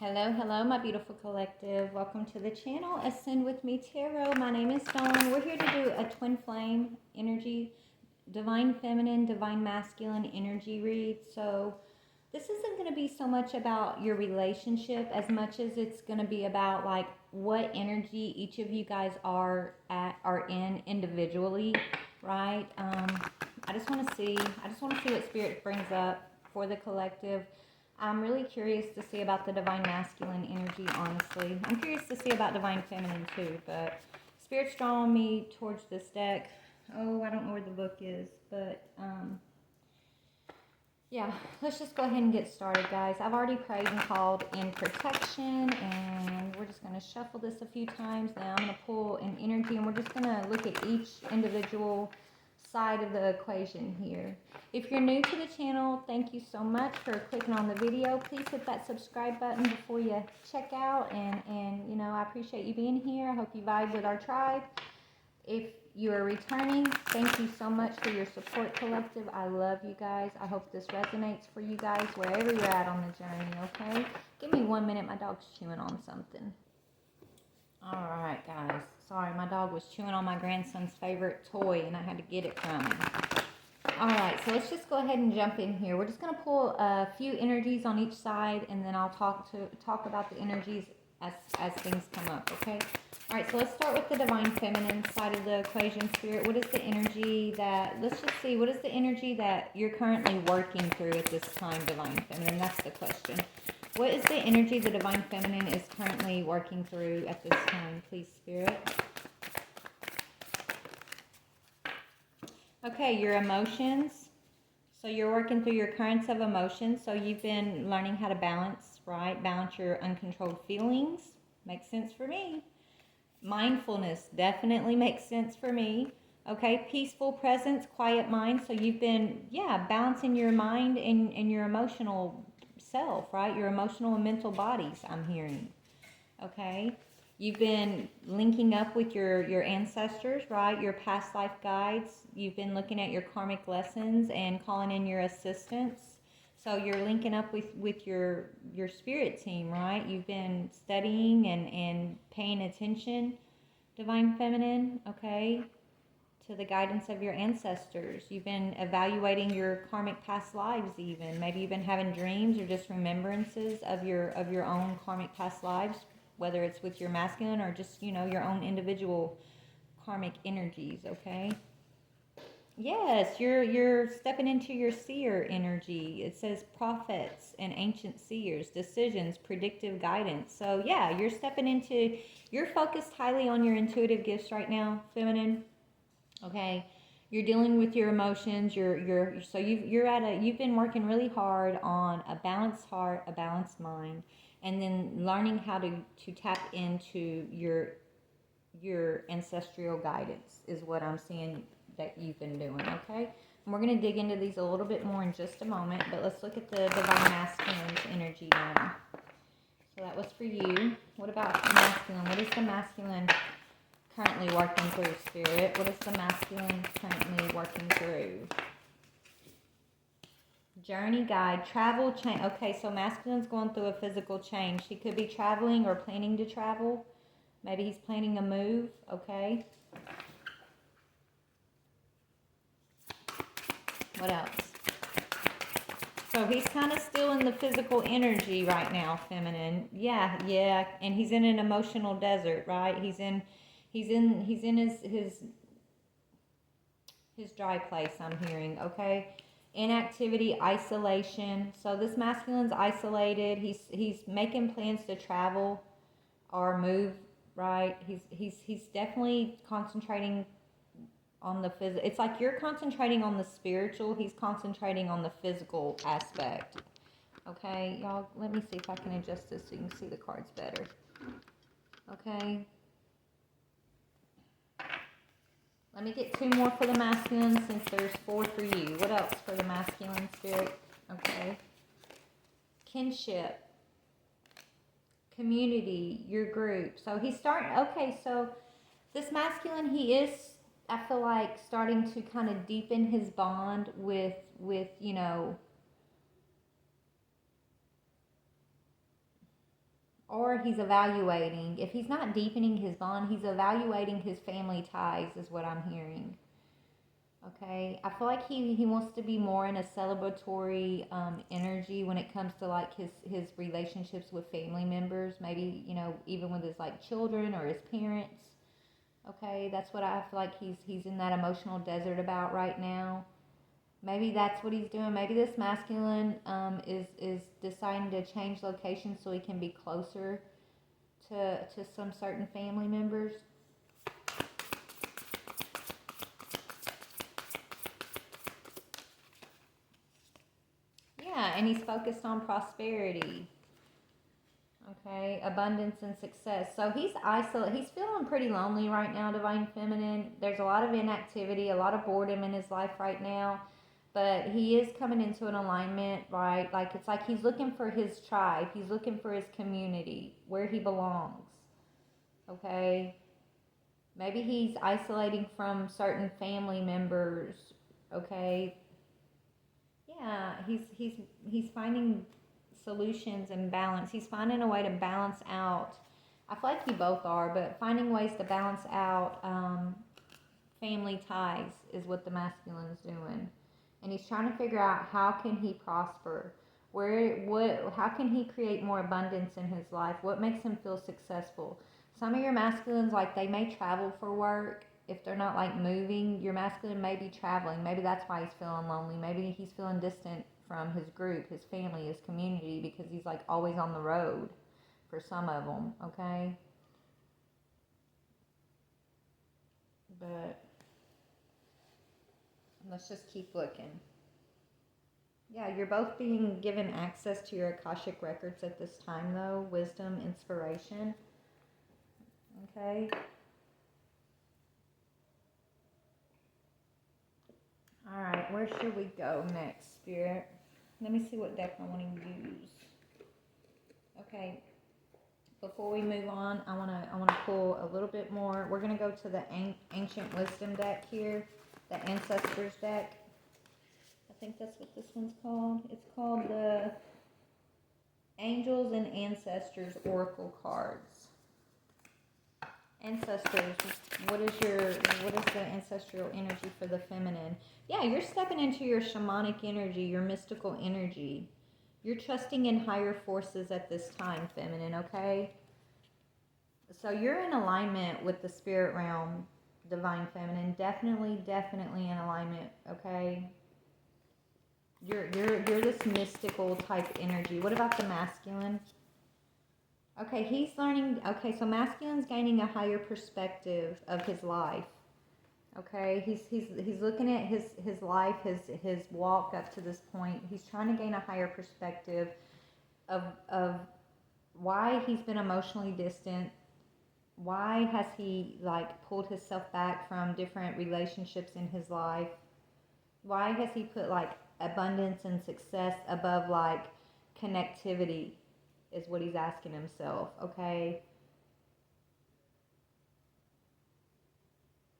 Hello, hello, my beautiful collective. Welcome to the channel, Ascend with Me Tarot. My name is Dawn. We're here to do a twin flame energy, divine feminine, divine masculine energy read. So this isn't going to be so much about your relationship as much as it's going to be about like what energy each of you guys are in individually, right? I just want to see what spirit brings up for the collective. I'm really curious to see about the divine masculine energy, honestly. I'm curious to see about divine feminine too, but spirit's drawing me towards this deck. Oh, I don't know where the book is, but yeah, let's just go ahead and get started, guys. I've already prayed and called in protection, and we're just going to shuffle this a few times. Now I'm going to pull an energy, and we're just going to look at each individual side of the equation here. If you're new to the channel, thank you so much for clicking on the video. Please hit that subscribe button before you check out, and you know, I appreciate you being here. I hope you vibe with our tribe. If you are returning, thank you so much for your support, collective. I love you guys. I hope this resonates for you guys wherever you're at on the journey, okay? Give me 1 minute. My dog's chewing on something. All right, guys. Sorry, my dog was chewing on my grandson's favorite toy, and I had to get it from him. All right, so let's just go ahead and jump in here. We're just going to pull a few energies on each side, and then I'll talk about the energies as things come up, okay? All right, so let's start with the divine feminine side of the equation, spirit. What is the energy that, let's just see, what is the energy that you're currently working through at this time, divine feminine? That's the question. What is the energy the divine feminine is currently working through at this time, please, spirit? Okay, your emotions. So you're working through your currents of emotions. So you've been learning how to balance, right? Balance your uncontrolled feelings. Makes sense for me. Mindfulness definitely makes sense for me. Okay, peaceful presence, quiet mind. So you've been, balancing your mind and your emotional self, right? Your emotional and mental bodies, I'm hearing. Okay, you've been linking up with your ancestors, right? Your past life guides. You've been looking at your karmic lessons and calling in your assistants. So you're linking up with your spirit team, right? You've been studying and paying attention, divine feminine, okay, to the guidance of your ancestors. You've been evaluating your karmic past lives even. Maybe you've been having dreams or just remembrances of your own karmic past lives, whether it's with your masculine or just, you know, your own individual karmic energies, okay? Yes, you're stepping into your seer energy. It says prophets and ancient seers, decisions, predictive guidance. So yeah, you're focused highly on your intuitive gifts right now, feminine. Okay, you're dealing with your emotions. You've been working really hard on a balanced heart, a balanced mind, and then learning how to tap into your ancestral guidance is what I'm seeing that you've been doing, okay? And we're going to dig into these a little bit more in just a moment, but let's look at the divine masculine's energy now. So that was for you. What about the masculine? What is the masculine currently working through, spirit? What is the masculine currently working through? Journey guide, travel, change. Okay, so masculine's going through a physical change. He could be traveling or planning to travel. Maybe he's planning a move, okay? What else? So he's kind of still in the physical energy right now, feminine. Yeah, and he's in an emotional desert, right? He's in his dry place, I'm hearing, okay? Inactivity, isolation. So this masculine's isolated. He's making plans to travel or move, right? He's definitely concentrating on the physical. It's like you're concentrating on the spiritual. He's concentrating on the physical aspect. Okay, y'all, let me see if I can adjust this so you can see the cards better. Okay. Let me get 2 more for the masculine since there's 4 for you. What else for the masculine, spirit? Okay. Kinship. Community, your group. So he's starting, okay, so this masculine, he is, I feel like, starting to kind of deepen his bond with you know, or he's evaluating. If he's not deepening his bond, he's evaluating his family ties, is what I'm hearing. Okay, I feel like he wants to be more in a celebratory energy when it comes to like his relationships with family members. Maybe, you know, even with his like children or his parents. Okay, that's what I feel like he's in that emotional desert about right now. Maybe that's what he's doing. Maybe this masculine is deciding to change location so he can be closer to some certain family members. Yeah, and he's focused on prosperity. Okay, abundance and success. So he's isolated. He's feeling pretty lonely right now, Divine Feminine. There's a lot of inactivity, a lot of boredom in his life right now. But he is coming into an alignment, right? Like it's like he's looking for his tribe. He's looking for his community, where he belongs. Okay? Maybe he's isolating from certain family members. Okay? Yeah, he's finding solutions and balance. He's finding a way to balance out. I feel like you both are, but finding ways to balance out family ties is what the masculine is doing, and he's trying to figure out how can he prosper, how can he create more abundance in his life, what makes him feel successful. Some of your masculines, like, they may travel for work. If they're not like moving, your masculine may be traveling. Maybe that's why he's feeling lonely. Maybe he's feeling distant from his group, his family, his community, because he's like always on the road for some of them. Okay, but let's just keep looking. Yeah, you're both being given access to your Akashic records at this time, though. Wisdom, inspiration. Okay. All right, where should we go next, Spirit? Let me see what deck I want to use. Okay, before we move on, I wanna pull a little bit more. We're gonna go to the Ancient Wisdom deck here, the Ancestors deck. I think that's what this one's called. It's called the Angels and Ancestors Oracle cards. Ancestors, what is the ancestral energy for the feminine? Yeah, you're stepping into your shamanic energy, your mystical energy. You're trusting in higher forces at this time, feminine, okay? So you're in alignment with the spirit realm, divine feminine. Definitely in alignment, okay? You're this mystical type energy. What about the masculine? Okay, he's learning. Okay, so masculine's gaining a higher perspective of his life. Okay, he's looking at his life, his walk up to this point. He's trying to gain a higher perspective of why he's been emotionally distant. Why has he like pulled himself back from different relationships in his life? Why has he put like abundance and success above like connectivity? Is what he's asking himself, okay?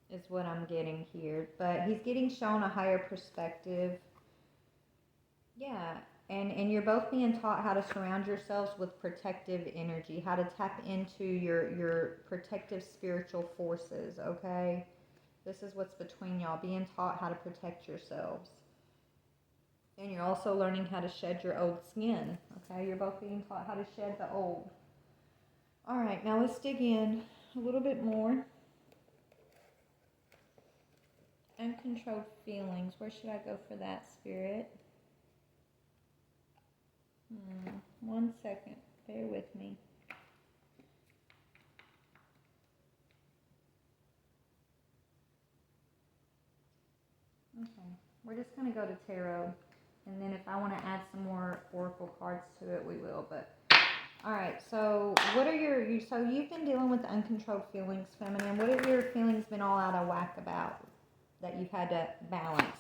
Is what I'm getting here. But he's getting shown a higher perspective. Yeah. And you're both being taught how to surround yourselves with protective energy, how to tap into your protective spiritual forces, okay? This is what's between y'all, being taught how to protect yourselves. And you're also learning how to shed your old skin, okay? You're both being taught how to shed the old. All right, now let's dig in a little bit more. Uncontrolled feelings. Where should I go for that, Spirit? 1 second. Bear with me. Okay. We're just going to go to tarot. And then if I want to add some more oracle cards to it, we will. But all right. So what are so you've been dealing with uncontrolled feelings, feminine. What have your feelings been all out of whack about that you've had to balance?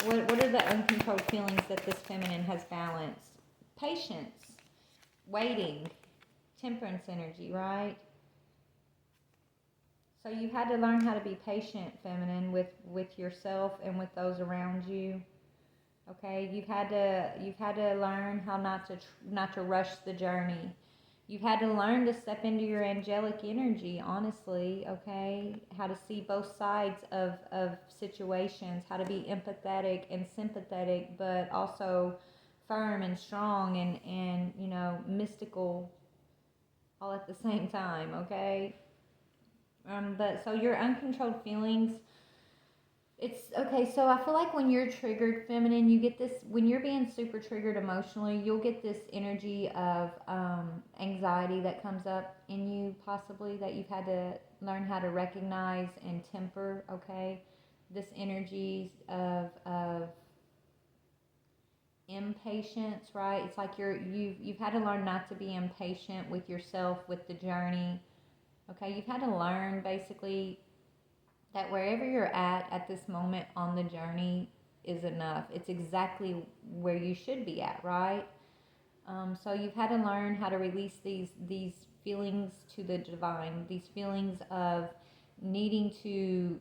What are the uncontrolled feelings that this feminine has balanced? Patience, waiting, temperance energy, right? So you had to learn how to be patient, feminine, with yourself and with those around you. Okay, you've had to learn how not to rush the journey. You've had to learn to step into your angelic energy, honestly, okay? How to see both sides of situations, how to be empathetic and sympathetic, but also firm and strong and mystical all at the same time, okay? But so your uncontrolled feelings, it's okay. So I feel like when you're triggered, feminine, you get this, when you're being super triggered emotionally, you'll get this energy of anxiety that comes up in you, possibly, that you've had to learn how to recognize and temper, okay? This energy of impatience, right? It's like you've had to learn not to be impatient with yourself, with the journey. Okay, you've had to learn basically that wherever you're at this moment on the journey is enough. It's exactly where you should be at, right? So you've had to learn how to release these feelings to the divine, these feelings of needing to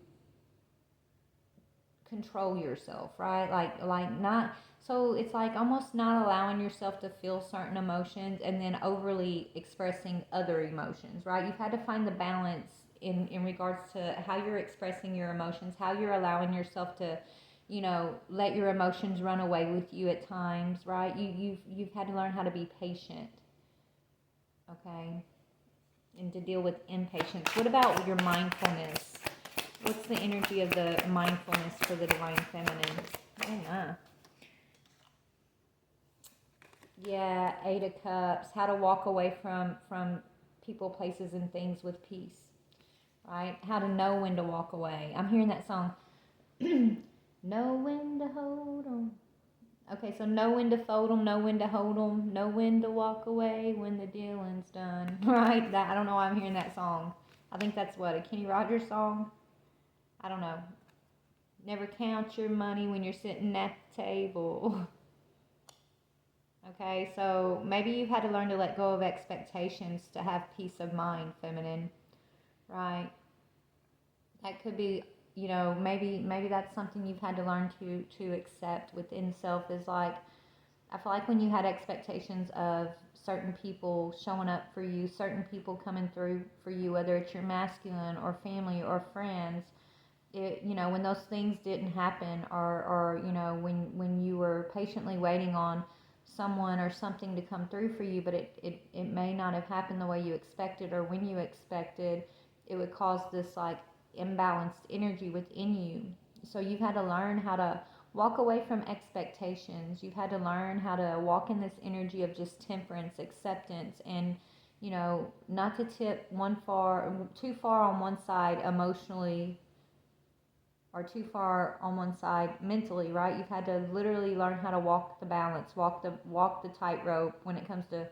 control yourself, right? Like not, so it's like almost not allowing yourself to feel certain emotions and then overly expressing other emotions, right? You've had to find the balance in regards to how you're expressing your emotions, how you're allowing yourself to, let your emotions run away with you at times, right? You've had to learn how to be patient, okay? And to deal with impatience. What about your mindfulness? What's the energy of the mindfulness for the divine feminine? Oh my. Yeah, Eight of Cups. How to walk away from people, places, and things with peace. Right? How to know when to walk away. I'm hearing that song. Know when to hold 'em. Okay, so know when to fold 'em, know when to hold 'em, know when to walk away when the dealing's done. Right? That, I don't know why I'm hearing that song. I think that's what, a Kenny Rogers song? I don't know. Never count your money when you're sitting at the table. Okay, so maybe you've had to learn to let go of expectations to have peace of mind, feminine, right? That could be, maybe that's something you've had to learn to accept within self, is like, I feel like when you had expectations of certain people showing up for you, certain people coming through for you, whether it's your masculine or family or friends, when those things didn't happen, or when you were patiently waiting on someone or something to come through for you, but it may not have happened the way you expected or when you expected, it would cause this like imbalanced energy within you. So you've had to learn how to walk away from expectations. You've had to learn how to walk in this energy of just temperance, acceptance, and not to tip too far on one side emotionally, or too far on one side mentally, right? You've had to literally learn how to walk the balance, walk the tightrope when it comes to,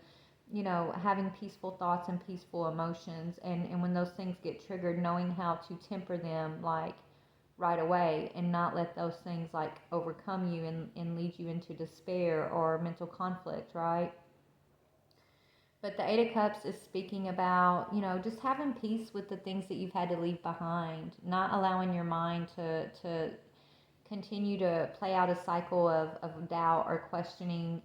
having peaceful thoughts and peaceful emotions, and when those things get triggered, knowing how to temper them like right away and not let those things like overcome you and lead you into despair or mental conflict, right? But the Eight of Cups is speaking about, just having peace with the things that you've had to leave behind, not allowing your mind to continue to play out a cycle of doubt or questioning,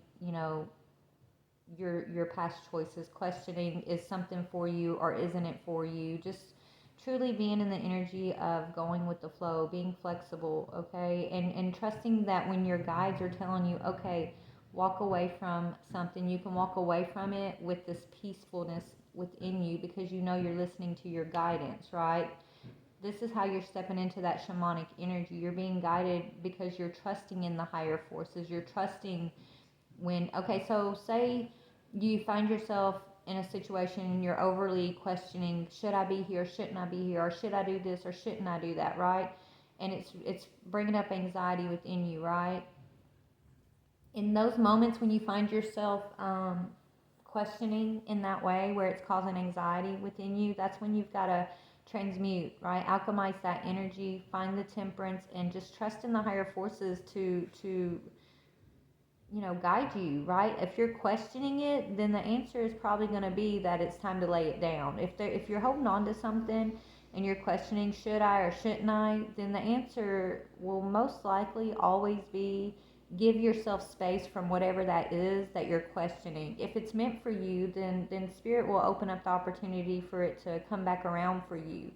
your past choices, questioning is something for you or isn't it for you. Just truly being in the energy of going with the flow, being flexible, okay? And trusting that when your guides are telling you, okay, walk away from something, you can walk away from it with this peacefulness within you because you're listening to your guidance, right? This is how you're stepping into that shamanic energy. You're being guided because you're trusting in the higher forces. You're trusting okay, so say you find yourself in a situation and you're overly questioning, should I be here, shouldn't I be here, or should I do this or shouldn't I do that, right? And it's bringing up anxiety within you, right? In those moments when you find yourself questioning in that way where it's causing anxiety within you, that's when you've got to transmute, right? Alchemize that energy, find the temperance, and just trust in the higher forces to guide you, right? If you're questioning it, then the answer is probably going to be that it's time to lay it down. If you're holding on to something and you're questioning, should I or shouldn't I, then the answer will most likely always be give yourself space from whatever that is that you're questioning. If it's meant for you, then Spirit will open up the opportunity for it to come back around for you.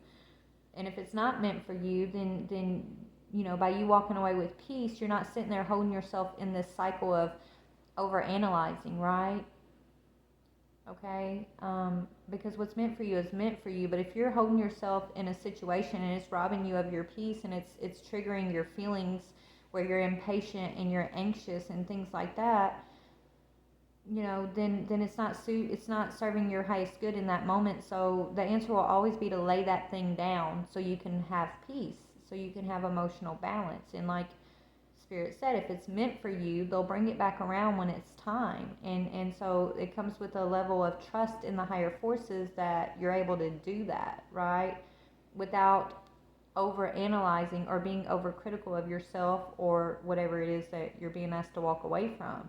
And if it's not meant for you, then you know, by you walking away with peace, you're not sitting there holding yourself in this cycle of over analyzing, right? Okay, because what's meant for you is meant for you. But if you're holding yourself in a situation and it's robbing you of your peace, and it's triggering your feelings where you're impatient and you're anxious and things like that, you know, then it's not serving your highest good in that moment. So the answer will always be to lay that thing down so you can have peace, so you can have emotional balance. And like Spirit said, if it's meant for you, they'll bring it back around when it's time. And so it comes with a level of trust in the higher forces that you're able to do that, right? Without over analyzing or being overcritical of yourself or whatever it is that you're being asked to walk away from.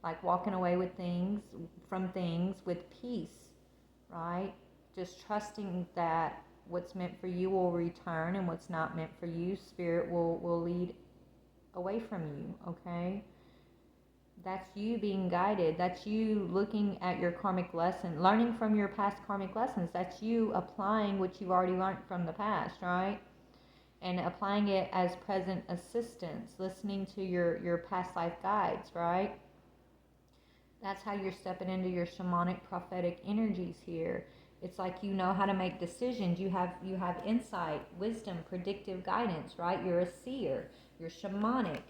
Like walking away with from things with peace, right? Just trusting that what's meant for you will return, and what's not meant for you, Spirit will lead away from you, okay? That's you being guided. That's you looking at your karmic lesson, learning from your past karmic lessons. That's you applying what you've already learned from the past, right? And applying it as present assistance, listening to your past life guides, right? That's how you're stepping into your shamanic prophetic energies here. It's like you know how to make decisions. You have insight, wisdom, predictive guidance, right? You're a seer. You're shamanic.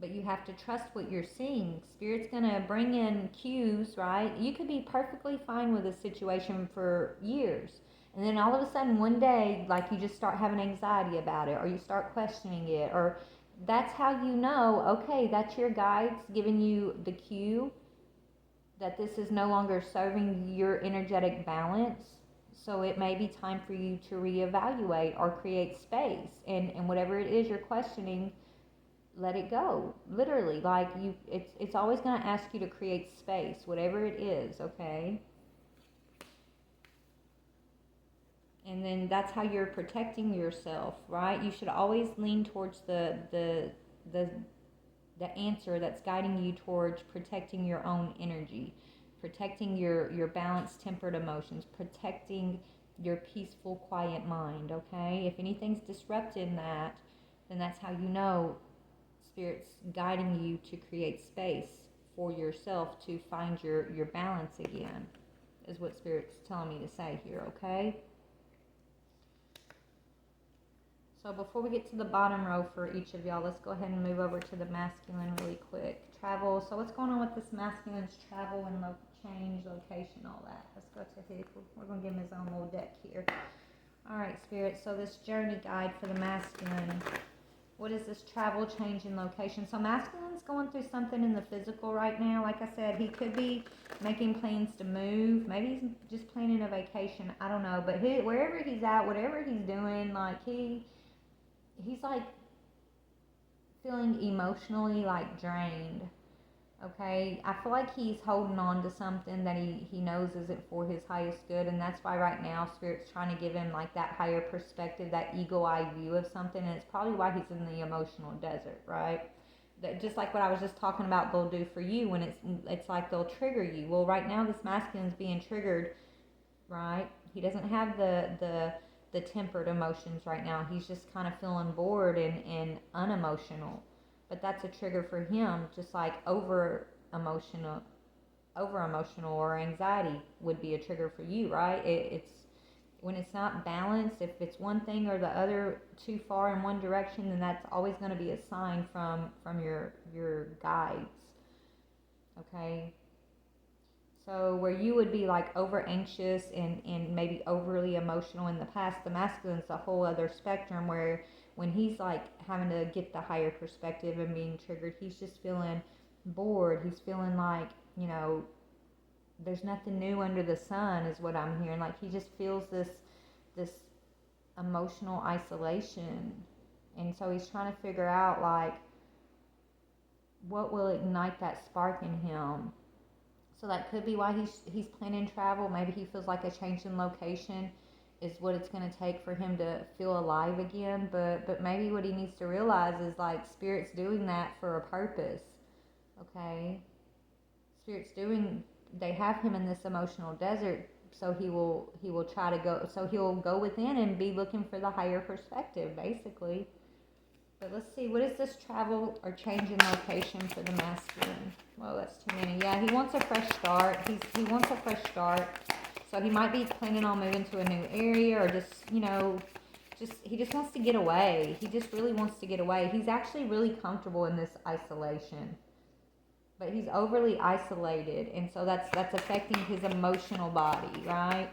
But you have to trust what you're seeing. Spirit's going to bring in cues, right? You could be perfectly fine with a situation for years. And then all of a sudden one day, like you just start having anxiety about it, or you start questioning it, or that's how you know, okay, that's your guides giving you the cue that this is no longer serving your energetic balance. So it may be time for you to reevaluate or create space. And whatever it is you're questioning, let it go. Literally, like it's always going to ask you to create space, whatever it is, okay? And then that's how you're protecting yourself, right? You should always lean towards the answer that's guiding you towards protecting your own energy, protecting your balanced, tempered emotions, protecting your peaceful, quiet mind, okay? If anything's disrupting that, then that's how you know Spirit's guiding you to create space for yourself to find your balance again, is what Spirit's telling me to say here, okay? So before we get to the bottom row for each of y'all, let's go ahead and move over to the masculine really quick. Travel. So what's going on with this masculine's travel and change, location, all that? Let's go to his. We're going to give him his own little deck here. All right, Spirit. So this journey guide for the masculine. What is this travel, change, in location? So masculine's going through something in the physical right now. Like I said, he could be making plans to move. Maybe he's just planning a vacation. I don't know. But wherever he's at, whatever he's doing, like he's like feeling emotionally like drained, okay? I feel like he's holding on to something that he knows isn't for his highest good, and that's why right now Spirit's trying to give him like that higher perspective, that eagle eye view of something, and it's probably why he's in the emotional desert, right? That just like what I was just talking about, they'll do for you when it's like they'll trigger you. Well, right now this masculine's being triggered, right? He doesn't have the tempered emotions right now. He's just kind of feeling bored and unemotional. But that's a trigger for him, just like over emotional or anxiety would be a trigger for you, right? It's when it's not balanced, if it's one thing or the other too far in one direction, then that's always going to be a sign from your guides, okay? So where you would be like over anxious and maybe overly emotional in the past, the masculine's a whole other spectrum where when he's like having to get the higher perspective and being triggered, he's just feeling bored. He's feeling like, you know, there's nothing new under the sun is what I'm hearing. Like he just feels this emotional isolation. And so he's trying to figure out like what will ignite that spark in him. So that could be why he's planning travel. Maybe he feels like a change in location is what it's going to take for him to feel alive again. But maybe what he needs to realize is like Spirit's doing that for a purpose. Okay, Spirit's doing. They have him in this emotional desert, so he will try to go. So he'll go within and be looking for the higher perspective, basically. But let's see, what is this travel or change in location for the masculine? Well, that's too many. Yeah, he wants a fresh start. He wants a fresh start. So he might be planning on moving to a new area, or just, he just wants to get away. He just really wants to get away. He's actually really comfortable in this isolation. But he's overly isolated, and so that's affecting his emotional body, right?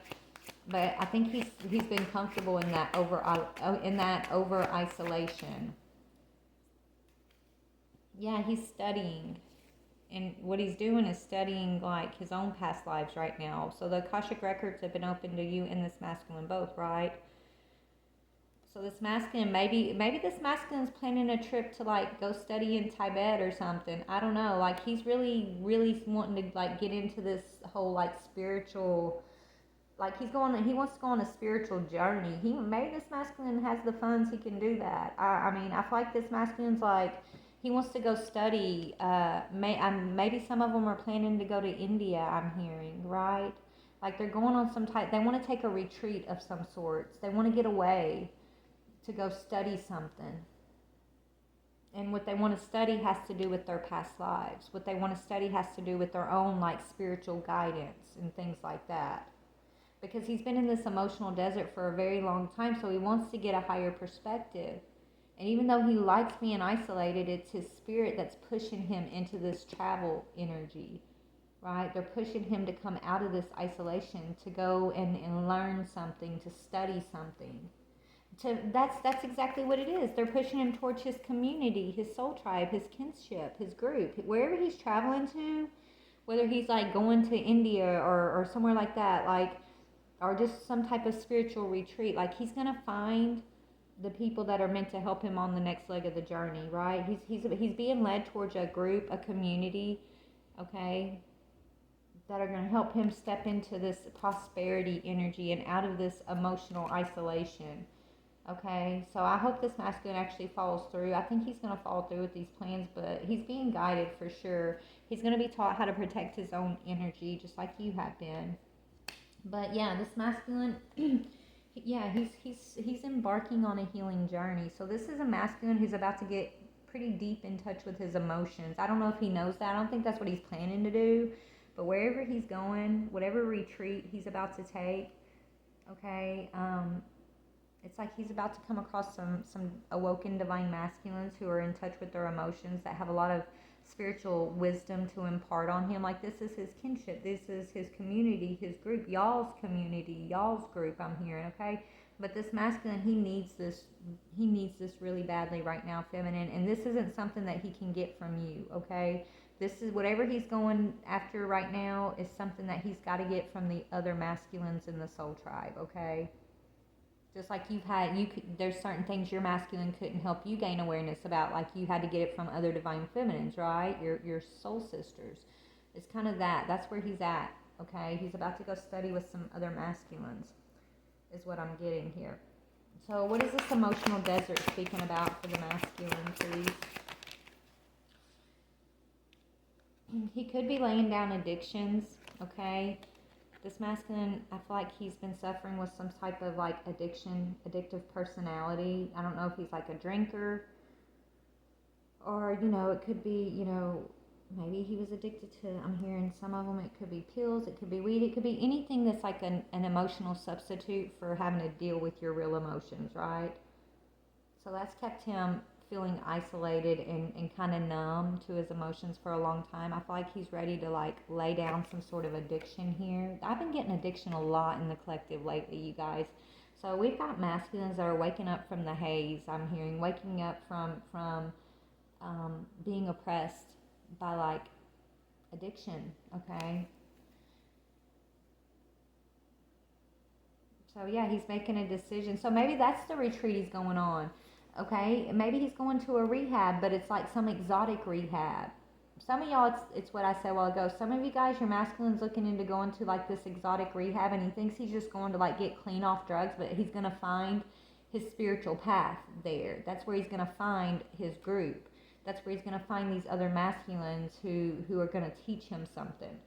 But I think he's been comfortable in that over isolation. Yeah, he's studying. And what he's doing is studying like his own past lives right now. So the Akashic records have been open to you and this masculine both, right? So this masculine, maybe this masculine's planning a trip to like go study in Tibet or something. I don't know. Like he's really, really wanting to like get into this whole like spiritual, like he wants to go on a spiritual journey. Maybe this masculine has the funds, he can do that. I mean, I feel like this masculine's like, he wants to go study. Maybe some of them are planning to go to India, I'm hearing, right? Like they're going on they want to take a retreat of some sorts. They want to get away to go study something. And what they want to study has to do with their past lives. What they want to study has to do with their own like spiritual guidance and things like that. Because he's been in this emotional desert for a very long time, so he wants to get a higher perspective. And even though he likes being isolated, it's his spirit that's pushing him into this travel energy, right? They're pushing him to come out of this isolation, to go and learn something, to study something. That's exactly what it is. They're pushing him towards his community, his soul tribe, his kinship, his group. Wherever he's traveling to, whether he's like going to India or somewhere like that, like, or just some type of spiritual retreat, like he's going to find the people that are meant to help him on the next leg of the journey, right? He's being led towards a group, a community, okay, that are going to help him step into this prosperity energy and out of this emotional isolation. Okay, so I hope this masculine actually follows through. I think he's going to follow through with these plans, but he's being guided for sure. He's going to be taught how to protect his own energy, just like you have been. But yeah, this masculine, yeah, he's embarking on a healing journey. So this is a masculine who's about to get pretty deep in touch with his emotions. I don't know if he knows that. I don't think that's what he's planning to do. But wherever he's going, whatever retreat he's about to take, okay, it's like he's about to come across some awoken divine masculines who are in touch with their emotions, that have a lot of spiritual wisdom to impart on him. Like this is his kinship, this is his community, his group, y'all's community, y'all's group, I'm hearing, okay? But this masculine, he needs this really badly right now, feminine, and this isn't something that he can get from you, okay? This is whatever he's going after right now is something that he's got to get from the other masculines in the soul tribe, okay? Just like there's certain things your masculine couldn't help you gain awareness about, like you had to get it from other divine feminines, right? Your soul sisters. It's kind of that. That's where he's at, okay? He's about to go study with some other masculines, is what I'm getting here. So what is this emotional desert speaking about for the masculine, please? He could be laying down addictions, okay? This masculine, I feel like he's been suffering with some type of like addictive personality. I don't know if he's like a drinker, or, it could be, maybe he was addicted to, I'm hearing some of them, it could be pills, it could be weed, it could be anything that's like an emotional substitute for having to deal with your real emotions, right? So that's kept him feeling isolated and kind of numb to his emotions for a long time. I feel like he's ready to like lay down some sort of addiction here. I've been getting addiction a lot in the collective lately, you guys. So we've got masculines that are waking up from the haze, I'm hearing, waking up from being oppressed by like addiction, okay? So yeah, he's making a decision. So maybe that's the retreat he's going on. Okay, maybe he's going to a rehab, but it's like some exotic rehab. some of y'all, it's what I said a while ago. Some of you guys, your masculine's looking into going to like this exotic rehab, and he thinks he's just going to like get clean off drugs, but he's gonna find his spiritual path there. That's where he's gonna find his group. That's where he's gonna find these other masculines who are gonna teach him something.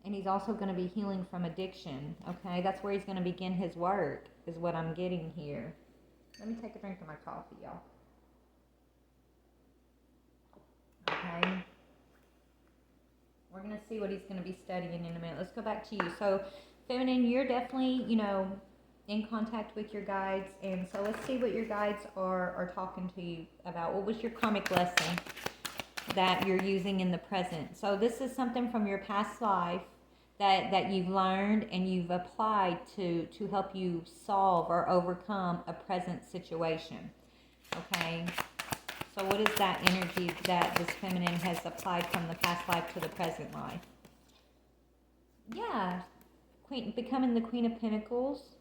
And he's also gonna be healing from addiction. Okay, that's where he's gonna begin his work. Is what I'm getting here. Let me take a drink of my coffee, y'all. Okay. We're going to see what he's going to be studying in a minute. Let's go back to you. So, feminine, you're definitely, in contact with your guides. And so let's see what your guides are talking to you about. What was your karmic lesson that you're using in the present? So this is something from your past life that you've learned and you've applied to help you solve or overcome a present situation. Okay? So what is that energy that this feminine has applied from the past life to the present life? Yeah, becoming the Queen of Pentacles,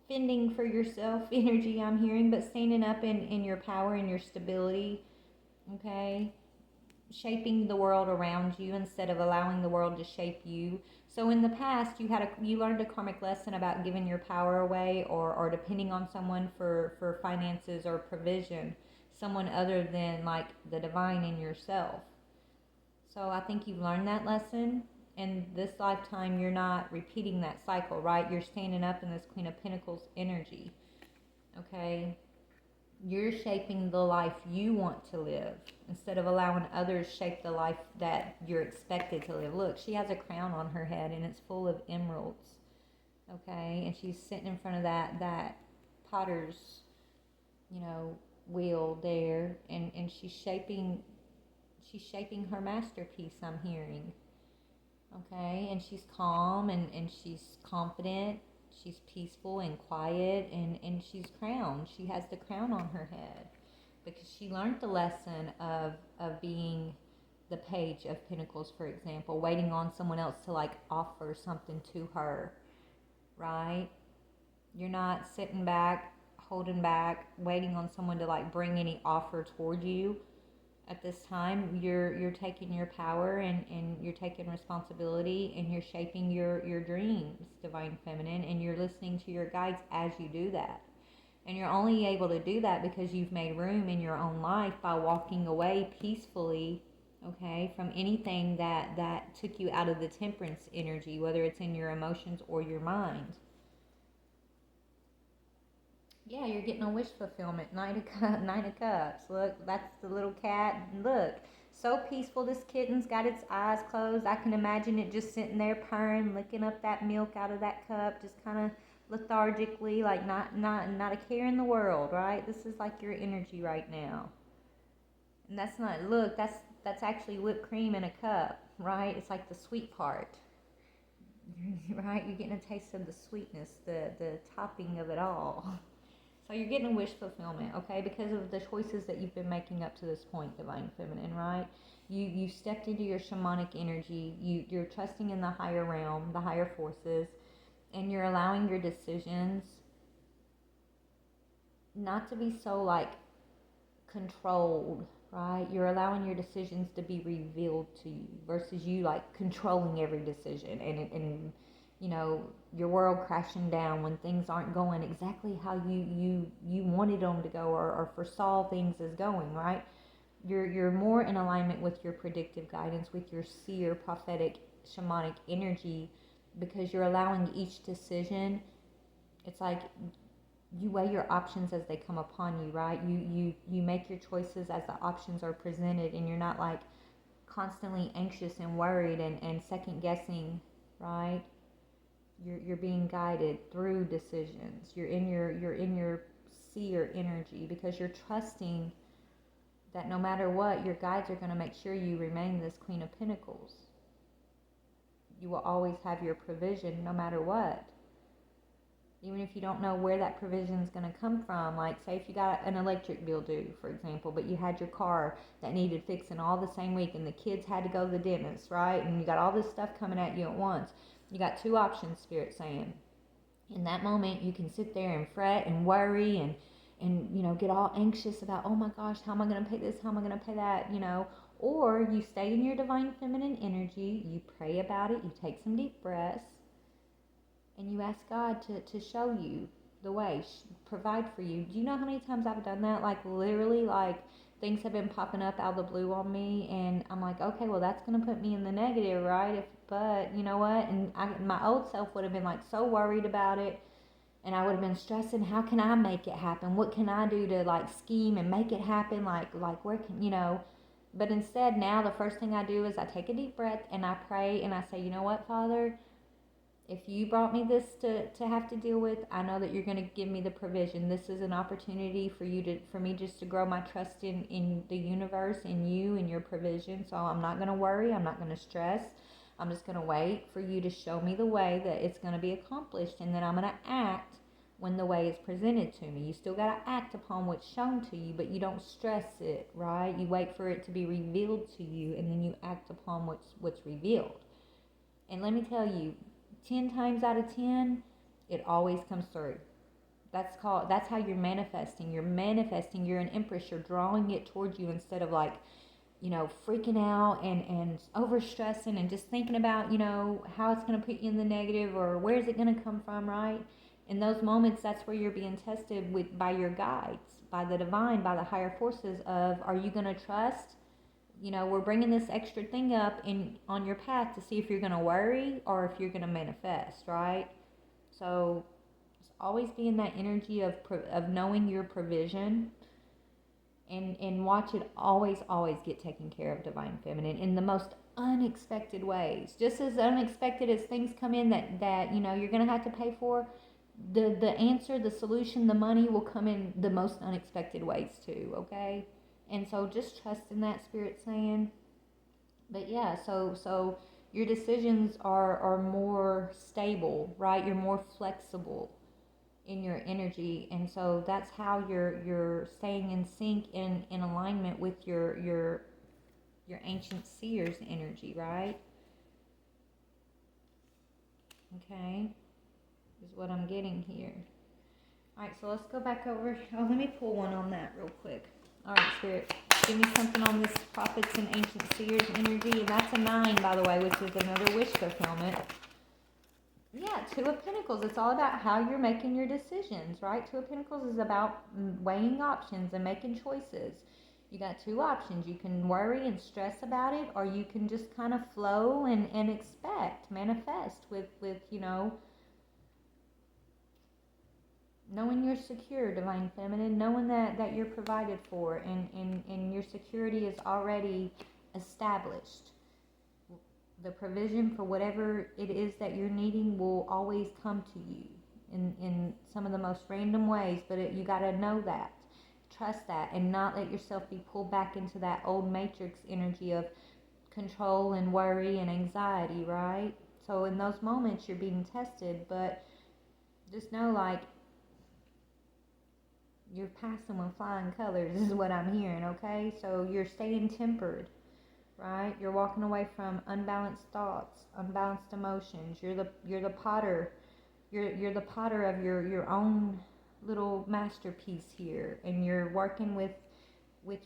fending for yourself energy I'm hearing, but standing up in your power and your stability, okay? Shaping the world around you instead of allowing the world to shape you. So in the past, you learned a karmic lesson about giving your power away or depending on someone for finances or provision. Someone other than like the divine in yourself. So I think you've learned that lesson. And this lifetime, you're not repeating that cycle, right? You're standing up in this Queen of Pentacles energy. Okay? You're shaping the life you want to live instead of allowing others shape the life that you're expected to live. Look, she has a crown on her head and it's full of emeralds. Okay? And she's sitting in front of that potter's, wheel there, and she's shaping her masterpiece, I'm hearing. Okay, and she's calm and she's confident, she's peaceful and quiet, and she's crowned. She has the crown on her head because she learned the lesson of being the Page of Pentacles, for example, waiting on someone else to like offer something to her, right? You're not sitting back, holding back, waiting on someone to like bring any offer toward you. At this time, you're taking your power and you're taking responsibility and you're shaping your dreams, Divine Feminine, and you're listening to your guides as you do that. And you're only able to do that because you've made room in your own life by walking away peacefully, okay, from anything that took you out of the temperance energy, whether it's in your emotions or your mind. Yeah, you're getting a wish fulfillment. Nine of Cups. Look, that's the little cat. Look, so peaceful. This kitten's got its eyes closed. I can imagine it just sitting there purring, licking up that milk out of that cup, just kind of lethargically, like not a care in the world, right? This is like your energy right now. And that's not. Look, that's actually whipped cream in a cup, right? It's like the sweet part. Right? You're getting a taste of the sweetness, the topping of it all. So you're getting a wish fulfillment, okay, because of the choices that you've been making up to this point, Divine Feminine, right? You stepped into your shamanic energy. You're trusting in the higher realm, the higher forces, and you're allowing your decisions not to be so like controlled, right? You're allowing your decisions to be revealed to you versus you like controlling every decision and your world crashing down when things aren't going exactly how you wanted them to go or foresaw things as going, right? You're more in alignment with your predictive guidance, with your seer, prophetic, shamanic energy, because you're allowing each decision. It's like you weigh your options as they come upon you, right? You make your choices as the options are presented, and you're not like constantly anxious and worried and second guessing, right? You're being guided through decisions. You're in your seer energy because you're trusting that no matter what, your guides are going to make sure you remain this Queen of Pentacles. You will always have your provision no matter what. Even if you don't know where that provision is going to come from. Like, say if you got an electric bill due, for example, but you had your car that needed fixing all the same week and the kids had to go to the dentist, right? And you got all this stuff coming at you at once. You got two options, Spirit saying. In that moment, you can sit there and fret and worry and get all anxious about, oh my gosh, how am I going to pay this? How am I going to pay that? Or you stay in your divine feminine energy, you pray about it, you take some deep breaths, and you ask God to show you the way, provide for you. Do you know how many times I've done that? Like literally, like things have been popping up out of the blue on me, and I'm like, okay, well that's gonna put me in the negative, right? But you know what? And my old self would have been like so worried about it, and I would have been stressing. How can I make it happen? What can I do to like scheme and make it happen? Like where can you know? But instead, now the first thing I do is I take a deep breath and I pray and I say, you know what, Father? If you brought me this to have to deal with, I know that you're going to give me the provision. This is an opportunity for me just to grow my trust in the universe, in you, and your provision. So I'm not going to worry. I'm not going to stress. I'm just going to wait for you to show me the way that it's going to be accomplished. And then I'm going to act when the way is presented to me. You still got to act upon what's shown to you, but you don't stress it, right? You wait for it to be revealed to you, and then you act upon what's revealed. And let me tell you, 10 times out of 10, it always comes through. That's how you're manifesting. You're an empress. You're drawing it towards you instead of like, freaking out and overstressing and just thinking about, how it's going to put you in the negative or where is it going to come from, right? In those moments, that's where you're being tested by your guides, by the divine, by the higher forces of, are you going to trust? We're bringing this extra thing up on your path to see if you're going to worry or if you're going to manifest, right? So always be in that energy of knowing your provision, and watch it always get taken care of, divine feminine, in the most unexpected ways. Just as unexpected as things come in that you're going to have to pay for, the answer, the solution, the money will come in the most unexpected ways too, okay? And so just trust in that, Spirit saying. But yeah, so your decisions are more stable, right? You're more flexible in your energy, and so that's how you're staying in sync, in alignment with your ancient seer's energy, right? Okay, is what I'm getting here. All right, so let's go back over. Oh, let me pull one on that real quick. All right, Spirit, give me something on this prophets and ancient seers energy. And that's a 9, by the way, which is another wish fulfillment. Yeah, 2 of Pentacles. It's all about how you're making your decisions, right? 2 of Pentacles is about weighing options and making choices. You got 2 options. You can worry and stress about it, or you can just kind of flow and expect, manifest with knowing you're secure, divine feminine, knowing that you're provided for, and your security is already established. The provision for whatever it is that you're needing will always come to you in some of the most random ways, but you got to know that, trust that, and not let yourself be pulled back into that old matrix energy of control and worry and anxiety, right? So in those moments you're being tested, but just know, like, you're passing with flying colors is what I'm hearing, okay? So you're staying tempered, right? You're walking away from unbalanced thoughts, unbalanced emotions. You're the potter. You're the potter of your own little masterpiece here, and you're working with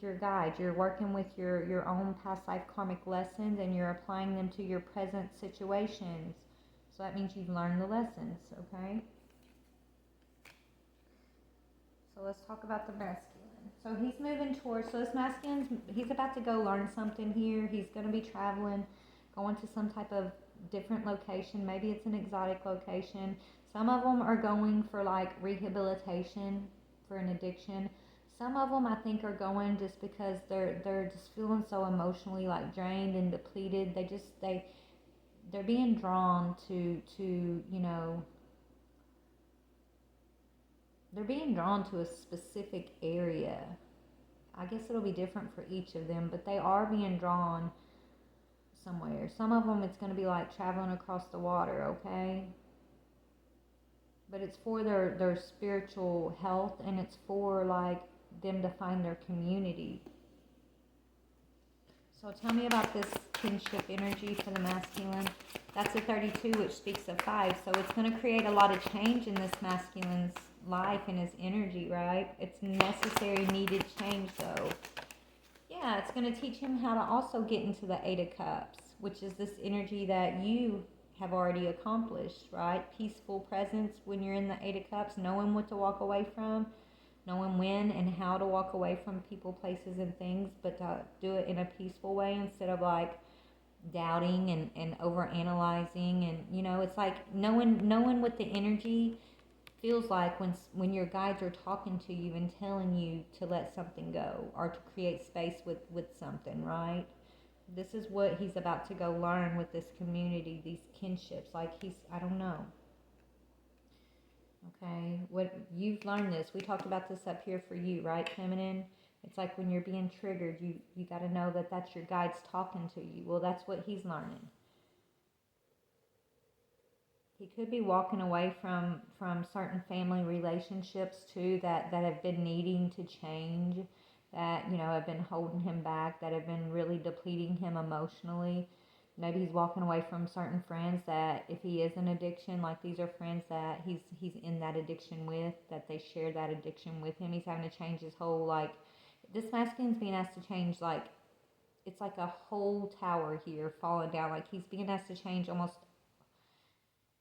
your guides. You're working with your own past life karmic lessons, and you're applying them to your present situations. So that means you've learned the lessons, okay? So let's talk about the masculine. So he's moving towards, so this masculine, he's about to go learn something here. He's going to be traveling, going to some type of different location. Maybe it's an exotic location. Some of them are going for like rehabilitation for an addiction. Some of them I think are going just because they're just feeling so emotionally like drained and depleted. They're being drawn to they're being drawn to a specific area. I guess it'll be different for each of them, but they are being drawn somewhere. Some of them it's going to be like traveling across the water, okay? But it's for their spiritual health, and it's for like them to find their community. So tell me about this kinship energy for the masculine. That's a 32, which speaks of 5. So it's going to create a lot of change in this masculine's life and his energy, right? It's necessary, needed change, though. Yeah, Yeah, it's going to teach him how to also get into the Eight of Cups, which is this energy that you have already accomplished, right? Peaceful presence when you're in the Eight of Cups, knowing what to walk away from, knowing when and how to walk away from people, places, and things, but to do it in a peaceful way instead of like doubting and over analyzing. And it's like knowing what the energy feels like when your guides are talking to you and telling you to let something go or to create space with something, right? This is what he's about to go learn with this community, these kinships. Like I don't know. Okay, what you've learned this. We talked about this up here for you, right, feminine? It's like when you're being triggered, you got to know that that's your guides talking to you. Well, that's what he's learning. He could be walking away from certain family relationships too that have been needing to change, that have been holding him back, that have been really depleting him emotionally. Maybe he's walking away from certain friends that, if he is in addiction, like these are friends that he's in that addiction with, that they share that addiction with him. He's having to change his whole, like, this masculine's being asked to change, like, it's like a whole tower here falling down. Like he's being asked to change almost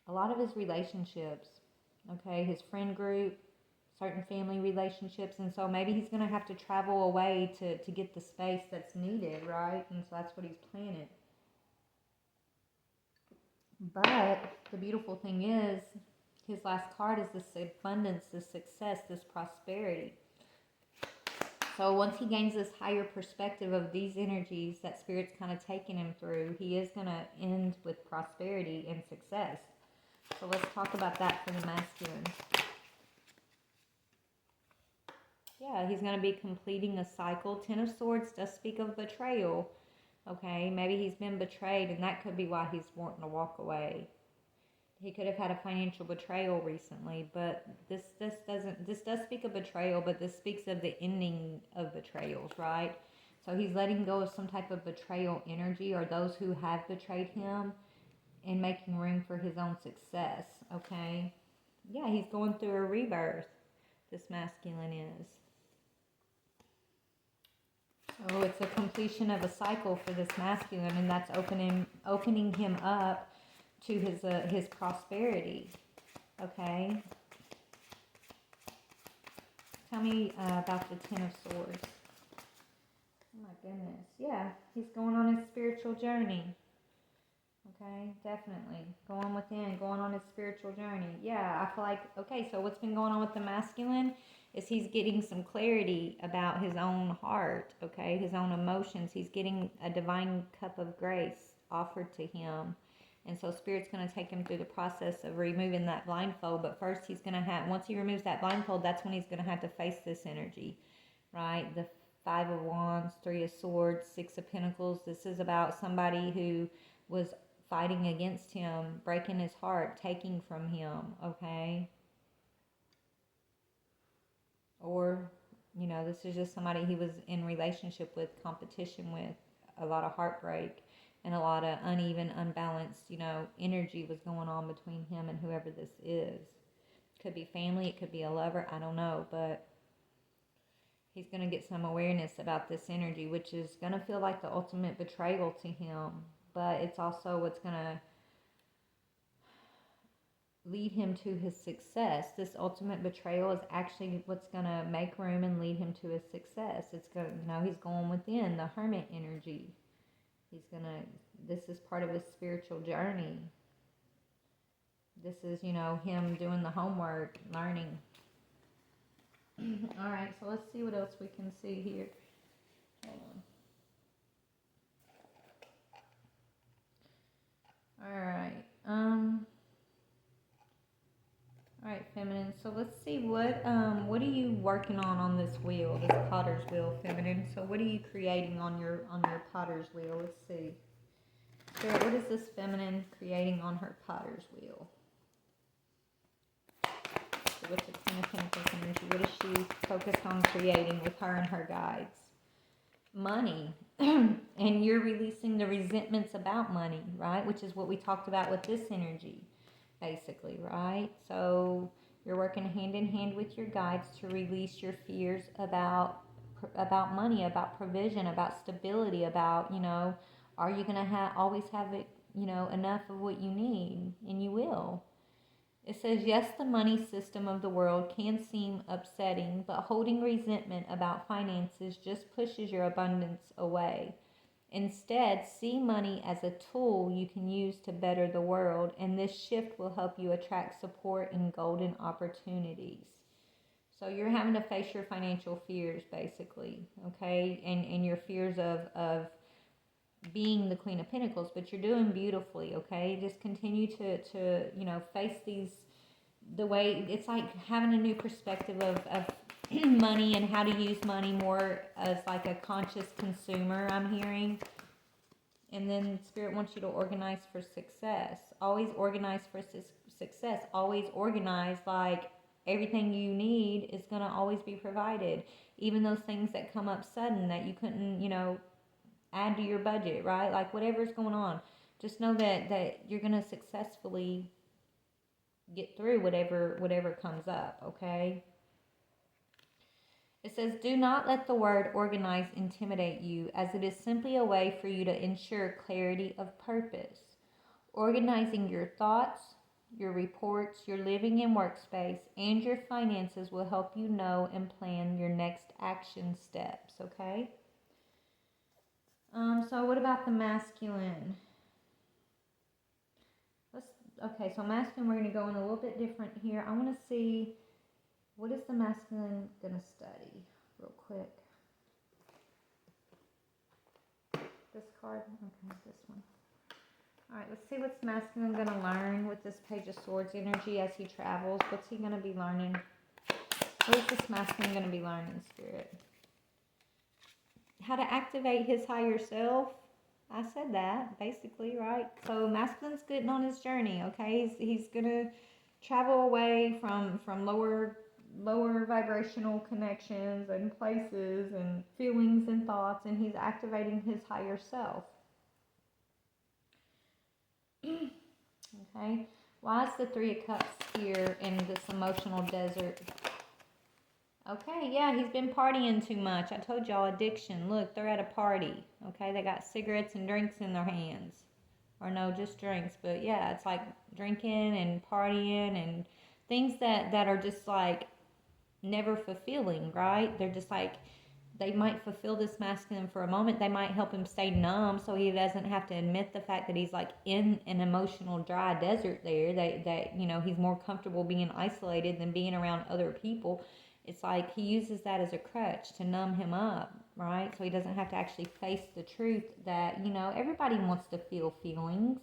a lot of his relationships, okay, his friend group, certain family relationships, and so maybe he's going to have to travel away to get the space that's needed, right? And so that's what he's planning. But the beautiful thing is, his last card is this abundance, this success, this prosperity. So once he gains this higher perspective of these energies that Spirit's kind of taking him through, he is going to end with prosperity and success. So let's talk about that for the masculine. Yeah, he's going to be completing a cycle. Ten of Swords does speak of betrayal. Okay, maybe he's been betrayed, and that could be why he's wanting to walk away. He could have had a financial betrayal recently, but this does speak of betrayal, but this speaks of the ending of betrayals, right? So he's letting go of some type of betrayal energy, or those who have betrayed him, and making room for his own success. Okay, yeah, he's going through a rebirth. This masculine is. So it's a completion of a cycle for this masculine, and that's opening him up to his prosperity. Okay. Tell me about the Ten of Swords. Oh my goodness. Yeah, he's going on his spiritual journey. Okay, definitely. Going within, going on his spiritual journey. Yeah, I feel like, okay, so what's been going on with the masculine is he's getting some clarity about his own heart, okay, his own emotions. He's getting a divine cup of grace offered to him. And so Spirit's going to take him through the process of removing that blindfold. But first he's going to have, once he removes that blindfold, that's when he's going to have to face this energy, right? The Five of Wands, Three of Swords, Six of Pentacles. This is about somebody who was fighting against him, breaking his heart, taking from him, okay? Or, this is just somebody he was in relationship with, competition with, a lot of heartbreak, and a lot of uneven, unbalanced, energy was going on between him and whoever this is. Could be family, it could be a lover, I don't know, but he's going to get some awareness about this energy, which is going to feel like the ultimate betrayal to him, but it's also what's going to lead him to his success. This ultimate betrayal is actually what's going to make room and lead him to his success. It's going to, he's going within the hermit energy. This is part of his spiritual journey. This is, him doing the homework, learning. All right, so let's see what else we can see here. Hold on. All right. All right, feminine. So let's see what are you working on this wheel, this potter's wheel, feminine. So what are you creating on your potter's wheel? Let's see. Spirit, what is this feminine creating on her potter's wheel? So with the Ten of Pentacles energy, what is she focused on creating with her and her guides? Money. And you're releasing the resentments about money, right? Which is what we talked about with this energy, basically, right? So you're working hand in hand with your guides to release your fears about about money, about provision, about stability, about, are you going to always have it, enough of what you need, and you will. It says, yes, the money system of the world can seem upsetting, but holding resentment about finances just pushes your abundance away. Instead, see money as a tool you can use to better the world, and this shift will help you attract support and golden opportunities. So you're having to face your financial fears, basically, okay? And your fears of being the Queen of Pentacles, but you're doing beautifully, okay? Just continue to face these, the way, it's like having a new perspective of money and how to use money more as like a conscious consumer, I'm hearing. And then Spirit wants you to organize for success. Always organize for success. Always organize, like everything you need is going to always be provided. Even those things that come up sudden that you couldn't, add to your budget, right? Like whatever's going on. Just know that you're going to successfully get through whatever comes up, okay? It says, do not let the word organize intimidate you, as it is simply a way for you to ensure clarity of purpose. Organizing your thoughts, your reports, your living and workspace, and your finances will help you know and plan your next action steps, okay? So what about the masculine? Okay, so masculine, we're going to go in a little bit different here. I want to see, what is the masculine going to study real quick? This card? Okay, this one. All right, let's see what's masculine going to learn with this Page of Swords energy as he travels. What's he going to be learning? What is this masculine going to be learning, Spirit? How to activate his higher self. I said that, basically, right? So masculine's getting on his journey, okay? He's going to travel away from lower vibrational connections and places and feelings and thoughts, and he's activating his higher self. Okay? Why is the Three of Cups here in this emotional desert? Okay, yeah, he's been partying too much. I told y'all, addiction. Look, they're at a party. Okay, they got cigarettes and drinks in their hands. Or no, just drinks. But yeah, it's like drinking and partying and things that are just like never fulfilling, right? They're just like, they might fulfill this masculine for a moment. They might help him stay numb so he doesn't have to admit the fact that he's like in an emotional dry desert there. That he's more comfortable being isolated than being around other people. It's like he uses that as a crutch to numb him up, right? So he doesn't have to actually face the truth that, everybody wants to feel feelings,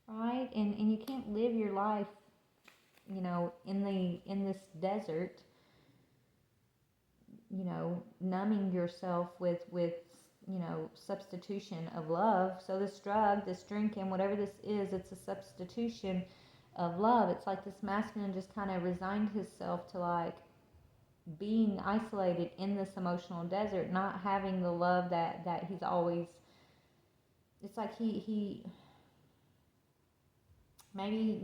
right? And you can't live your life, in this desert, numbing yourself with substitution of love. So this drug, this drinking, whatever this is, it's a substitution of love. It's like this masculine just kind of resigned himself to like being isolated in this emotional desert, not having the love that he's always, it's like he maybe,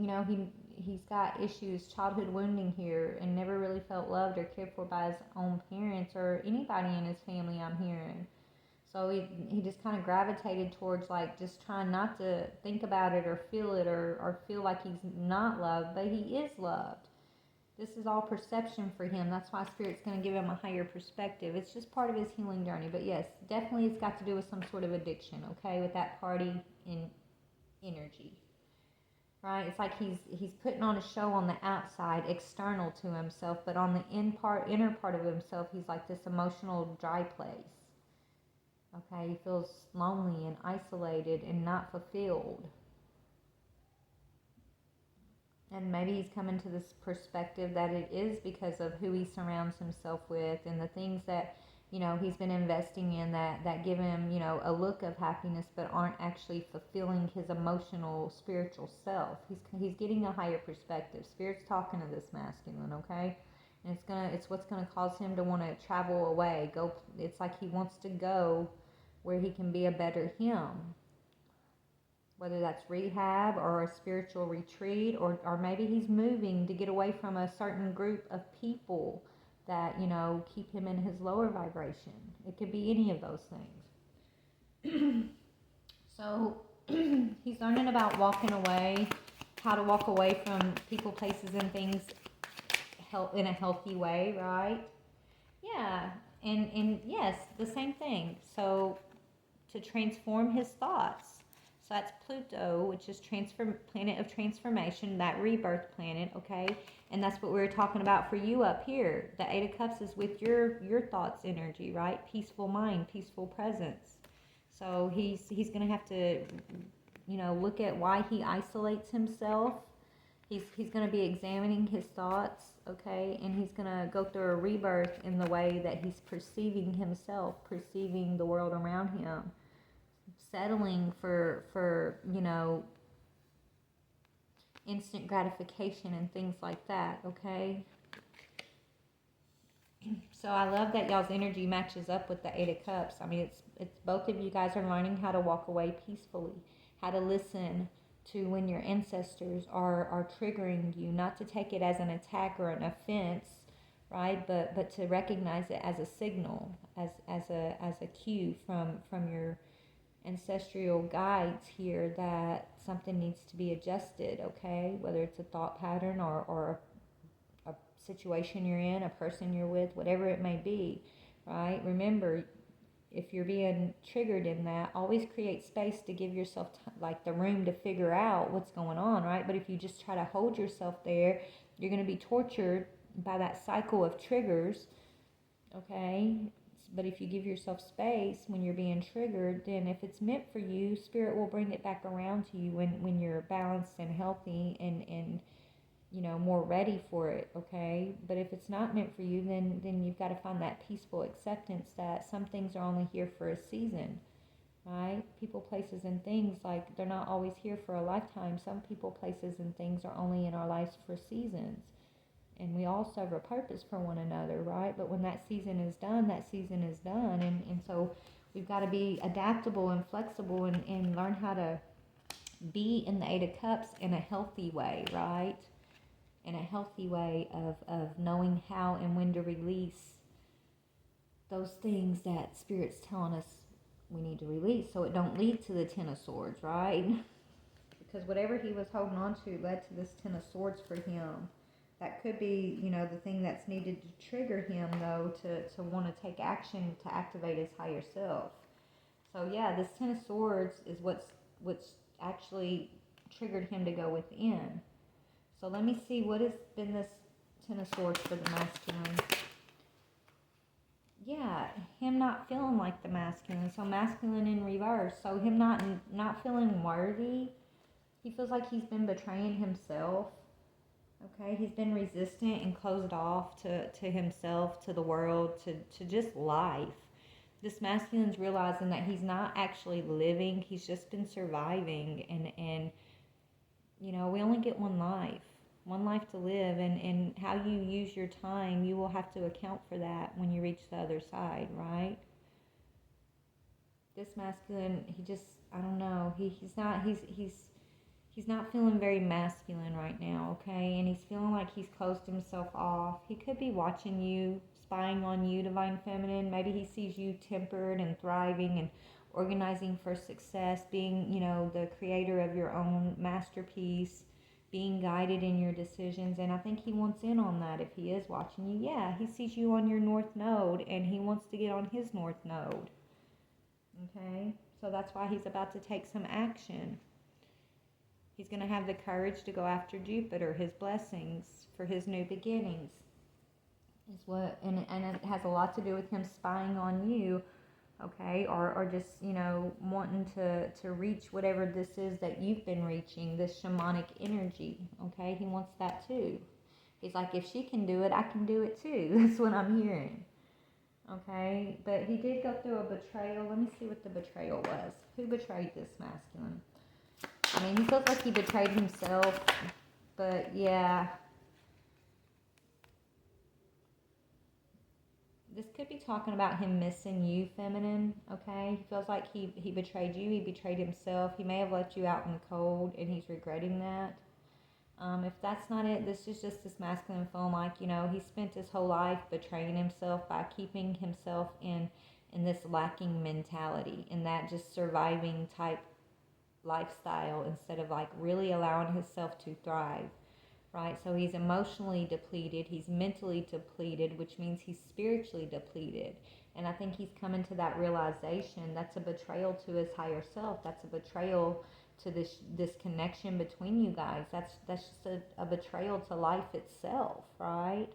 he's got issues, childhood wounding here, and never really felt loved or cared for by his own parents or anybody in his family, I'm hearing. So he just kind of gravitated towards like just trying not to think about it or feel it or feel like he's not loved, but he is loved. This is all perception for him. That's why Spirit's going to give him a higher perspective. It's just part of his healing journey. But yes, definitely it's got to do with some sort of addiction, okay, with that party in energy. Right? It's like he's putting on a show on the outside, external to himself, but on the inner part of himself, he's like this emotional dry place. Okay, he feels lonely and isolated and not fulfilled. And maybe he's coming to this perspective that it is because of who he surrounds himself with and the things that, he's been investing in that give him, a look of happiness but aren't actually fulfilling his emotional, spiritual self. He's getting a higher perspective. Spirit's talking to this masculine, okay? And it's what's gonna cause him to want to travel away. It's like he wants to go where he can be a better him. Whether that's rehab or a spiritual retreat, or maybe he's moving to get away from a certain group of people that, keep him in his lower vibration. It could be any of those things. So he's learning about walking away, how to walk away from people, places, and things in a healthy way, right? Yeah, and yes, the same thing. So to transform his thoughts. So that's Pluto, which is planet of transformation, that rebirth planet, okay? And that's what we were talking about for you up here. The Eight of Cups is with your thoughts energy, right? Peaceful mind, peaceful presence. So he's going to have to, look at why he isolates himself. He's going to be examining his thoughts, okay? And he's going to go through a rebirth in the way that he's perceiving himself, perceiving the world around him, settling for instant gratification and things like that, okay? So I love that y'all's energy matches up with the Eight of Cups. I mean, it's both of you guys are learning how to walk away peacefully, how to listen to when your ancestors are triggering you, not to take it as an attack or an offense, right? But to recognize it as a signal, as a cue from your ancestral guides here that something needs to be adjusted, okay? Whether it's a thought pattern or a situation you're in, a person you're with, whatever it may be, right? Remember, if you're being triggered in that, always create space to give yourself like the room to figure out what's going on, right? But if you just try to hold yourself there, you're going to be tortured by that cycle of triggers, okay? But if you give yourself space when you're being triggered, then if it's meant for you, Spirit will bring it back around to you when you're balanced and healthy and more ready for it, okay? But if it's not meant for you, then you've got to find that peaceful acceptance that some things are only here for a season, right? People, places, and things, like, they're not always here for a lifetime. Some people, places, and things are only in our lives for seasons. And we all serve a purpose for one another, right? But when that season is done, that season is done. And so we've got to be adaptable and flexible and learn how to be in the Eight of Cups in a healthy way, right? In a healthy way of knowing how and when to release those things that Spirit's telling us we need to release, so it don't lead to the Ten of Swords, right? Because whatever he was holding on to led to this Ten of Swords for him. That could be, the thing that's needed to trigger him, though, to want to take action to activate his higher self. So yeah, this Ten of Swords is what's actually triggered him to go within. So let me see, what has been this Ten of Swords for the masculine? Yeah, him not feeling like the masculine. So masculine in reverse. So him not feeling worthy. He feels like he's been betraying himself. Okay, he's been resistant and closed off to himself, to the world, to just life. This masculine's realizing that he's not actually living. He's just been surviving. And we only get one life to live. And how you use your time, you will have to account for that when you reach the other side, right? This masculine, I don't know, he's not feeling very masculine right now, okay? And he's feeling like he's closed himself off. He could be watching you, spying on you, Divine Feminine. Maybe he sees you tempered and thriving and organizing for success, being, the creator of your own masterpiece, being guided in your decisions. And I think he wants in on that if he is watching you. Yeah, he sees you on your North Node and he wants to get on his North Node, okay? So that's why he's about to take some action. He's going to have the courage to go after Jupiter, his blessings for his new beginnings. And it has a lot to do with him spying on you, okay? Or just, wanting to reach whatever this is that you've been reaching, this shamanic energy, okay? He wants that too. He's like, if she can do it, I can do it too. That's what I'm hearing, okay? But he did go through a betrayal. Let me see what the betrayal was. Who betrayed this masculine? I mean, he feels like he betrayed himself, but yeah. This could be talking about him missing you, feminine, okay? He feels like he betrayed you, he betrayed himself. He may have left you out in the cold, and he's regretting that. If that's not it, this is just this masculine feeling like, you know, he spent his whole life betraying himself by keeping himself in this lacking mentality, in that just surviving type lifestyle, instead of like really allowing himself to thrive, right? So he's emotionally depleted, he's mentally depleted, which means he's spiritually depleted. And I think he's coming to that realization. That's a betrayal to his higher self. That's a betrayal to this connection between you guys. That's just a betrayal to life itself, right?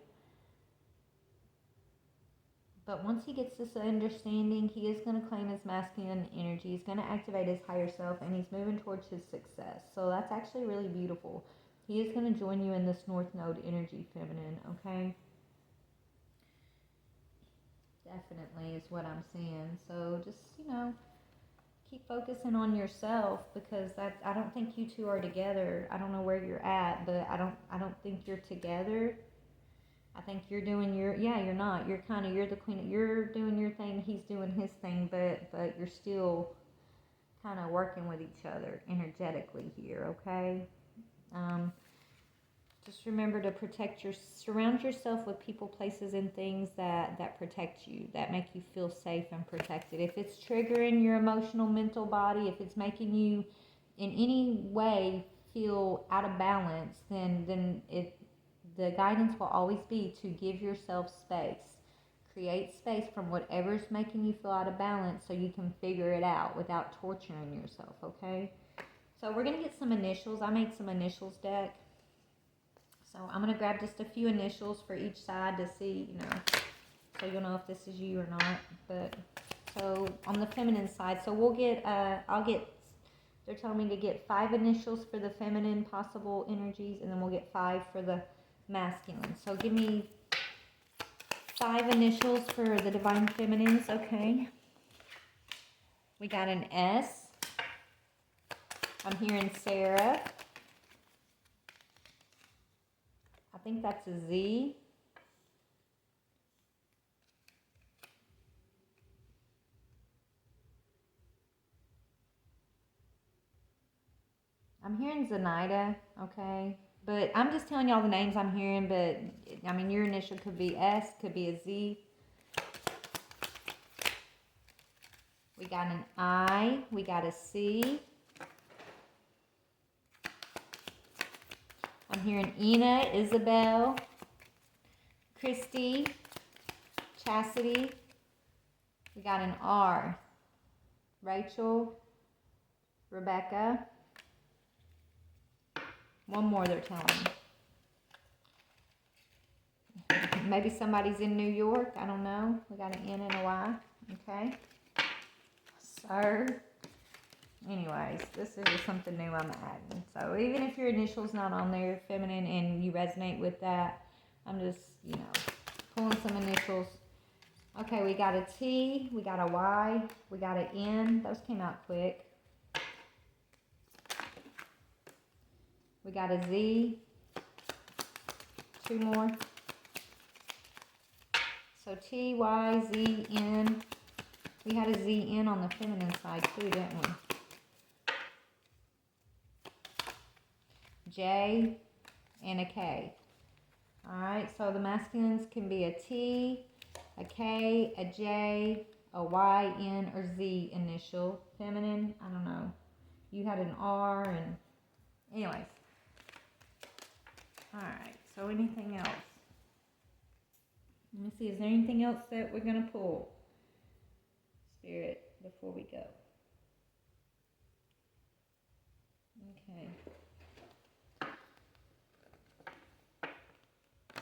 But once he gets this understanding, he is going to claim his masculine energy. He's going to activate his higher self, and he's moving towards his success. So that's actually really beautiful. He is going to join you in this North Node energy, feminine, okay? Definitely is what I'm seeing. So just, you know, keep focusing on yourself, because I don't think you two are together. I don't know where you're at, but I don't think you're together. I think you're doing your, you're not. You're the queen. You're doing your thing. He's doing his thing, but you're still kind of working with each other energetically here, okay? Just remember to surround yourself with people, places, and things that protect you, that make you feel safe and protected. If it's triggering your emotional, mental body, if it's making you in any way feel out of balance, then the guidance will always be to give yourself space. Create space from whatever's making you feel out of balance, so you can figure it out without torturing yourself, okay? So we're going to get some initials. I made some initials deck. So I'm going to grab just a few initials for each side to see, you know, so you'll know if this is you or not. But so on the feminine side, so we'll get, they're telling me to get 5 initials for the feminine possible energies, and then we'll get 5 for the masculine. So give me 5 initials for the divine feminines, okay? We got an S. I'm hearing Sarah. I think that's a Z. I'm hearing Zenaida, okay? But I'm just telling y'all the names I'm hearing, but I mean, your initial could be S, could be a Z. We got an I, we got a C. I'm hearing Ina, Isabel, Christy, Chastity. We got an R, Rachel, Rebecca. One more they're telling me. Maybe somebody's in New York. I don't know. We got an N and a Y. Okay. Sir. Anyways, this is just something new I'm adding. So even if your initial's not on there, feminine, and you resonate with that, I'm just, you know, pulling some initials. Okay, we got a T, we got a Y, we got an N. Those came out quick. We got a Z. 2 more. So T, Y, Z, N. We had a Z, N on the feminine side too, didn't we? J and a K. Alright, so the masculines can be a T, a K, a J, a Y, N, or Z initial. Feminine, I don't know. You had an R, and anyways. Alright, so anything else? Let me see, is there anything else that we're going to pull? Spirit, before we go. Okay.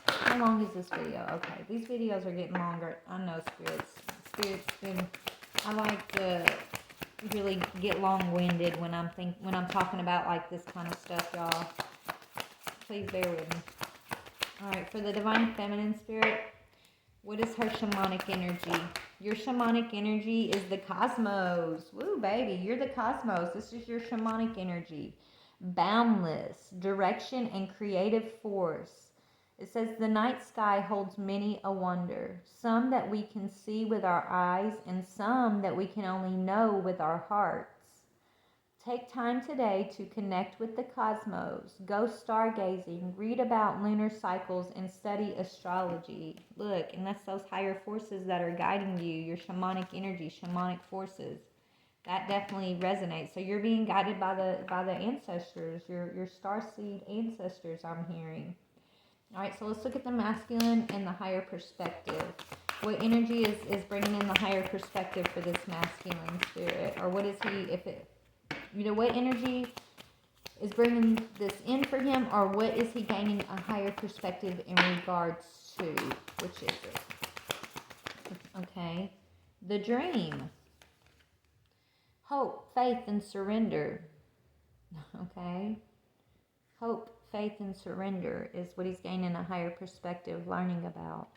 How long is this video? Okay, these videos are getting longer. I know, Spirit's been, I like to really get long-winded when I'm talking about like this kind of stuff, y'all. Please bear with me. Alright, for the divine feminine spirit, what is her shamanic energy? Your shamanic energy is the cosmos. Woo, baby, you're the cosmos. This is your shamanic energy. Boundless, direction, and creative force. It says the night sky holds many a wonder, some that we can see with our eyes and some that we can only know with our hearts. Take time today to connect with the cosmos, go stargazing, read about lunar cycles, and study astrology. Look, and that's those higher forces that are guiding you, your shamanic energy, shamanic forces. That definitely resonates. So you're being guided by the ancestors, your starseed ancestors, I'm hearing. All right, so let's look at the masculine and the higher perspective. What energy is bringing in the higher perspective for this masculine spirit? Or what is he, if it, what energy is bringing this in for him, or what is he gaining a higher perspective in regards to? Which is it? Okay. The dream. Hope, faith, and surrender. Okay. Hope, faith, and surrender is what he's gaining a higher perspective, learning about.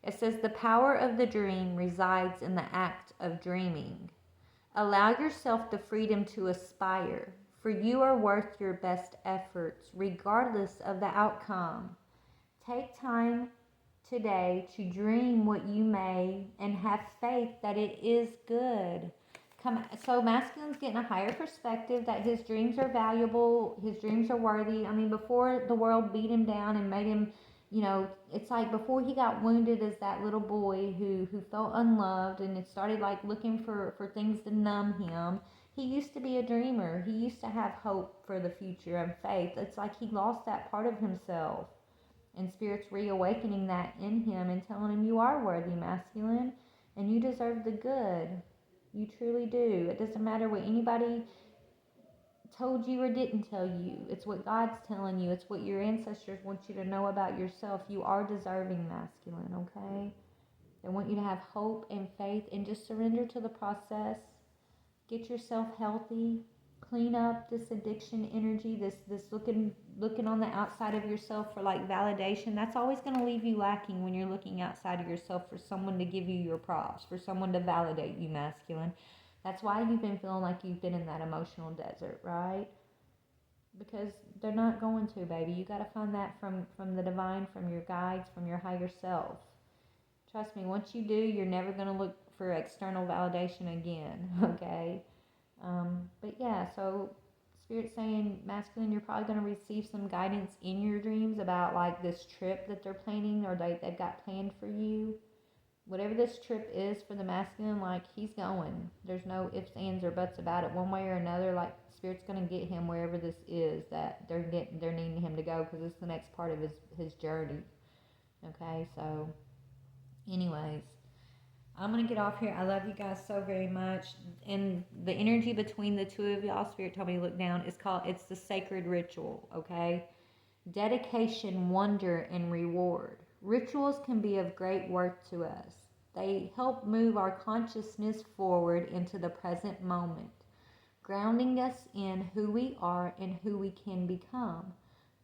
It says the power of the dream resides in the act of dreaming. Allow yourself the freedom to aspire, for you are worth your best efforts, regardless of the outcome. Take time today to dream what you may and have faith that it is good. So masculine's getting a higher perspective that his dreams are valuable, his dreams are worthy. I mean, before the world beat him down and made him, it's like before he got wounded as that little boy who felt unloved and it started like looking for things to numb him. He used to be a dreamer. He used to have hope for the future and faith. It's like he lost that part of himself. And Spirit's reawakening that in him and telling him you are worthy, masculine, and you deserve the good. You truly do. It doesn't matter what anybody told you or didn't tell you. It's what God's telling you. It's what your ancestors want you to know about yourself. You are deserving, masculine, okay? They want you to have hope and faith and just surrender to the process. Get yourself healthy. Clean up this addiction energy, this looking on the outside of yourself for like validation. That's always going to leave you lacking when you're looking outside of yourself for someone to give you your props, for someone to validate you, masculine. That's why you've been feeling like you've been in that emotional desert, right? Because they're not going to, baby. You got to find that from the divine, from your guides, from your higher self. Trust me, once you do, you're never going to look for external validation again, okay? But yeah, so Spirit's saying, masculine, you're probably going to receive some guidance in your dreams about like this trip that they're planning or they've got planned for you. Whatever this trip is for the masculine, like he's going. There's no ifs, ands, or buts about it. One way or another, like Spirit's going to get him wherever this is that they're needing him to go because it's the next part of his journey. Okay, so anyways. I'm going to get off here. I love you guys so very much. And the energy between the two of y'all, Spirit told me to look down, it's the sacred ritual, okay? Dedication, wonder, and reward. Rituals can be of great worth to us. They help move our consciousness forward into the present moment, grounding us in who we are and who we can become.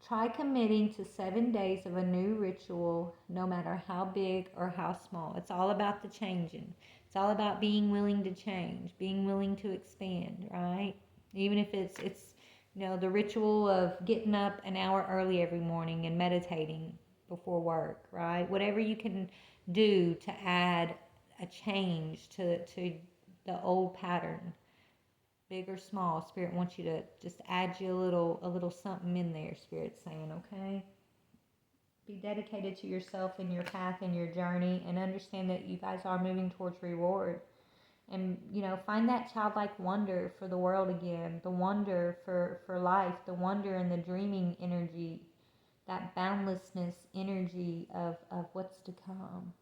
Try committing to 7 days of a new ritual, no matter how big or how small. It's all about the changing. It's all about being willing to change, being willing to expand, right? Even if it's the ritual of getting up an hour early every morning and meditating before work, right? Whatever you can do to add a change to the old pattern. Big or small, Spirit wants you to just add you a little something in there, Spirit's saying, okay? Be dedicated to yourself and your path and your journey and understand that you guys are moving towards reward. And, find that childlike wonder for the world again, the wonder for life, the wonder and the dreaming energy, that boundlessness energy of what's to come,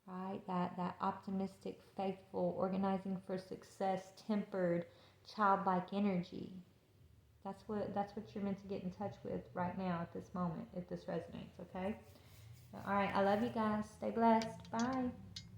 right? That optimistic, faithful, organizing for success, tempered, childlike energy. That's what you're meant to get in touch with right now at this moment, if this resonates, okay? All right, I love you guys. Stay blessed. Bye.